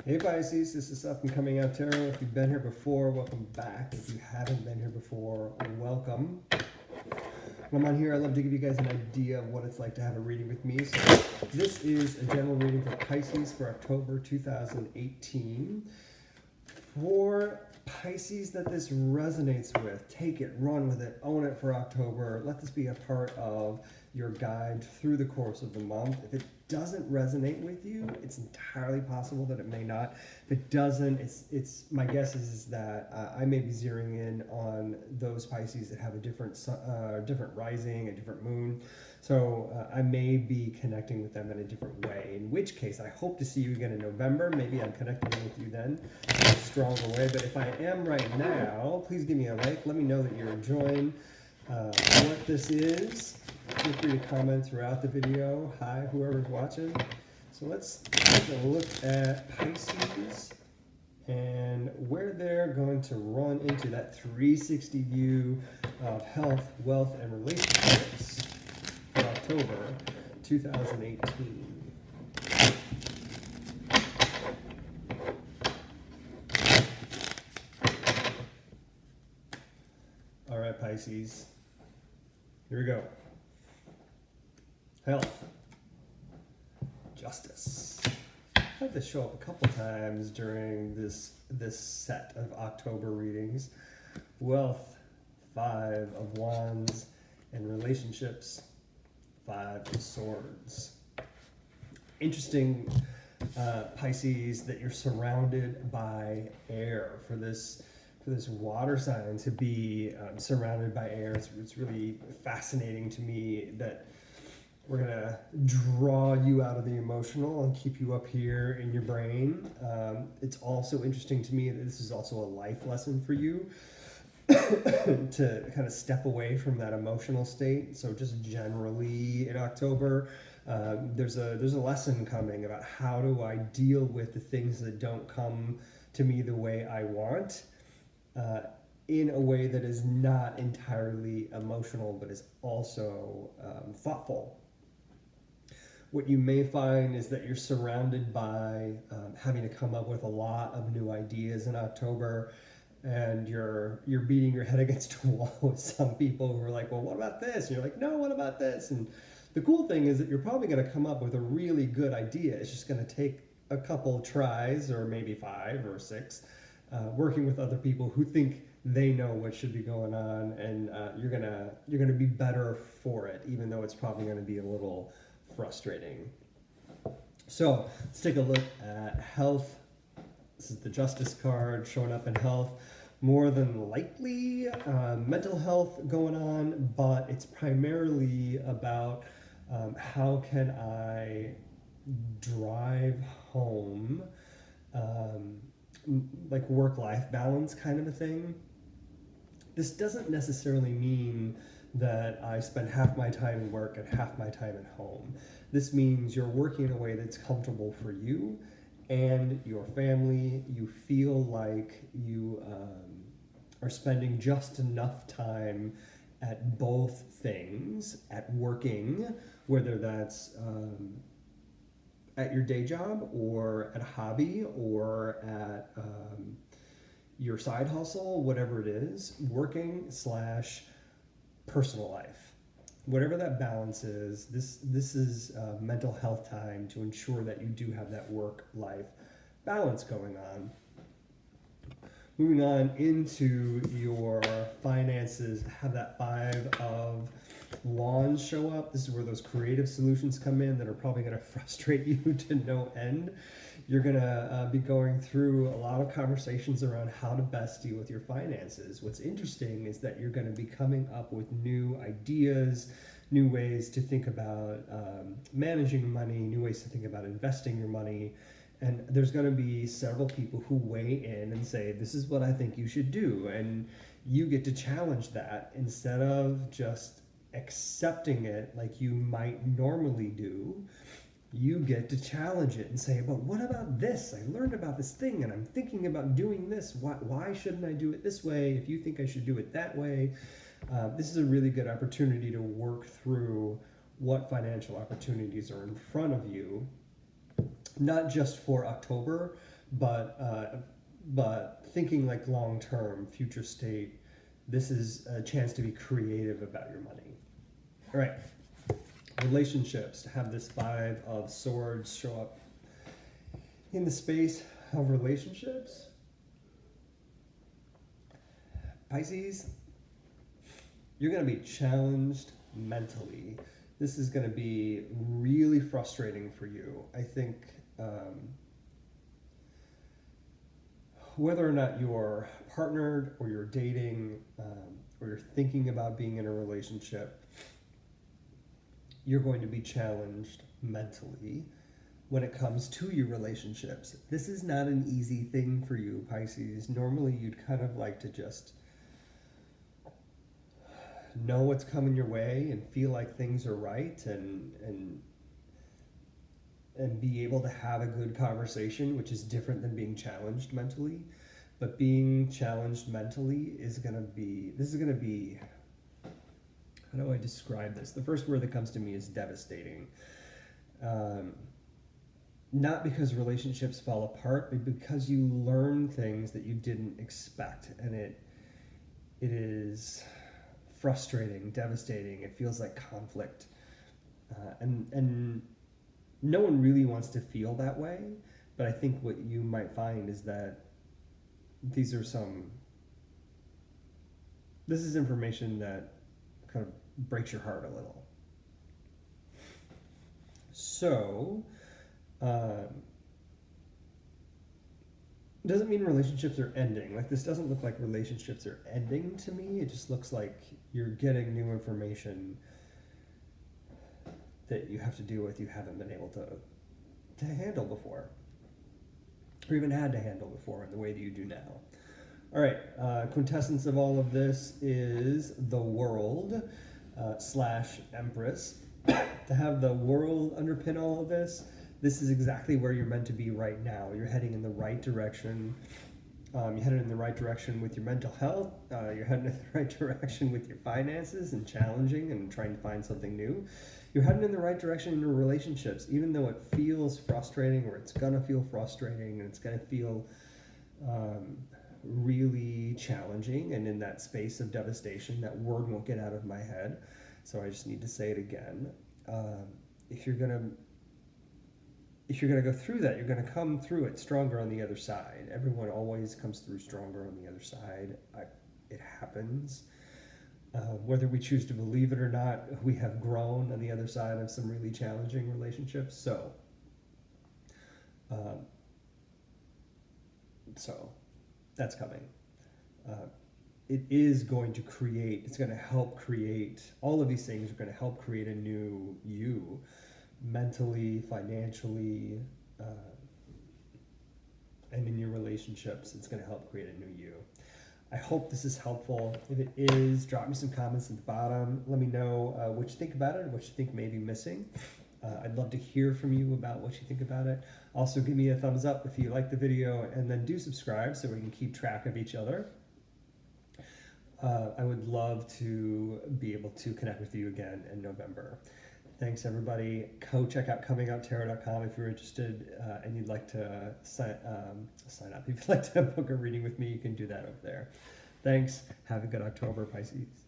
Hey Pisces, this is Seth from Comingouttarot. If you've been here before, welcome back. If you haven't been here before, welcome. When I'm on here, I love to give you guys an idea of what it's like to have a reading with me. So this is a general reading for Pisces for October 2018. For Pisces that this resonates with, take it, run with it, own it for October. Let this be a part of your guide through the course of the month. If it doesn't resonate with you, it's entirely possible that it may not. If it doesn't, it's my guess is that I may be zeroing in on those Pisces that have a different rising, a different moon. So I may be connecting with them in a different way, in which case I hope to see you again in November. Maybe I'm connecting with you then in a stronger way. But if I am right now, please give me a like. Let me know that you're enjoying what this is. Feel free to comment throughout the video. Hi, whoever's watching. So let's take a look at Pisces and where they're going to run into that 360 view of health, wealth, and relationships for October 2018. All right, Pisces. Here we go. Health. Justice. I've had this show up a couple times during this set of October readings. Wealth, 5 of Wands, and relationships, 5 of Swords. Interesting, Pisces, that you're surrounded by air for this water sign to be surrounded by air. It's really fascinating to me that we're going to draw you out of the emotional and keep you up here in your brain. It's also interesting to me that this is also a life lesson for you to kind of step away from that emotional state. So just generally in October, there's a lesson coming about how do I deal with the things that don't come to me the way I want, in a way that is not entirely emotional, but is also thoughtful. What you may find is that you're surrounded by having to come up with a lot of new ideas in October, and you're beating your head against a wall with some people who are like, well, what about this? And you're like, no, what about this? And the cool thing is that you're probably going to come up with a really good idea. It's just going to take a couple tries, or maybe 5 or 6, working with other people who think they know what should be going on, and you're gonna be better for it, even though it's probably going to be a little frustrating. So let's take a look at health. This is the Justice card showing up in health. More than likely mental health going on, but it's primarily about how can I drive home like work-life balance kind of a thing. This doesn't necessarily mean that I spend half my time in work and half my time at home. This means you're working in a way that's comfortable for you and your family. You feel like you are spending just enough time at both things, at working, whether that's at your day job or at a hobby or at your side hustle, whatever it is, working / personal life. Whatever that balance is, this is mental health time to ensure that you do have that work-life balance going on. Moving on into your finances, have that 5 of Wands show up. This is where those creative solutions come in that are probably going to frustrate you to no end. You're going to be going through a lot of conversations around how to best deal with your finances. What's interesting is that you're going to be coming up with new ideas, new ways to think about managing money, new ways to think about investing your money. And there's going to be several people who weigh in and say, this is what I think you should do. And you get to challenge that instead of just accepting it like you might normally do. You get to challenge it and say, but what about this? I learned about this thing and I'm thinking about doing this. Why shouldn't I do it this way if you think I should do it that way? This is a really good opportunity to work through what financial opportunities are in front of you, not just for October, but thinking like long term, future state. This is a chance to be creative about your money. All right, relationships. To have this Five of Swords show up in the space of relationships. Pisces, you're going to be challenged mentally. This is going to be really frustrating for you. I think whether or not you're partnered or you're dating or you're thinking about being in a relationship, you're going to be challenged mentally when it comes to your relationships. This is not an easy thing for you, Pisces. Normally, you'd kind of like to just know what's coming your way and feel like things are right and be able to have a good conversation, which is different than being challenged mentally. But being challenged mentally is going to be, how do I describe this? The first word that comes to me is devastating. Not because relationships fall apart, but because you learn things that you didn't expect. And it is frustrating, devastating. It feels like conflict. And no one really wants to feel that way. But I think what you might find is that this is information that kind of breaks your heart a little. So, doesn't mean relationships are ending. Like, this doesn't look like relationships are ending to me. It just looks like you're getting new information that you have to deal with you haven't been able to handle before, or even had to handle before in the way that you do now. All right, quintessence of all of this is the World / Empress. To have the World underpin all of this, this is exactly where you're meant to be right now. You're heading in the right direction. You're headed in the right direction with your mental health. You're heading in the right direction with your finances and challenging and trying to find something new. You're heading in the right direction in your relationships, even though it feels frustrating, or it's going to feel frustrating, and it's going to feel really challenging and in that space of devastation. That word won't get out of my head, so I just need to say it again. If you're gonna go through that, you're gonna come through it stronger on the other side. Everyone always comes through stronger on the other side. It happens. Whether we choose to believe it or not, we have grown on the other side of some really challenging relationships. So that's coming. It is going to create, it's going to help create, all of these things are going to help create a new you, mentally, financially, and in your relationships. It's going to help create a new you. I hope this is helpful. If it is, drop me some comments at the bottom. Let me know what you think about it, what you think may be missing. I'd love to hear from you about what you think about it. Also, give me a thumbs up if you like the video, and then do subscribe so we can keep track of each other. I would love to be able to connect with you again in November. Thanks, everybody. Check out Comingouttarot.com if you're interested and you'd like to sign up. If you'd like to book a reading with me, you can do that over there. Thanks. Have a good October, Pisces.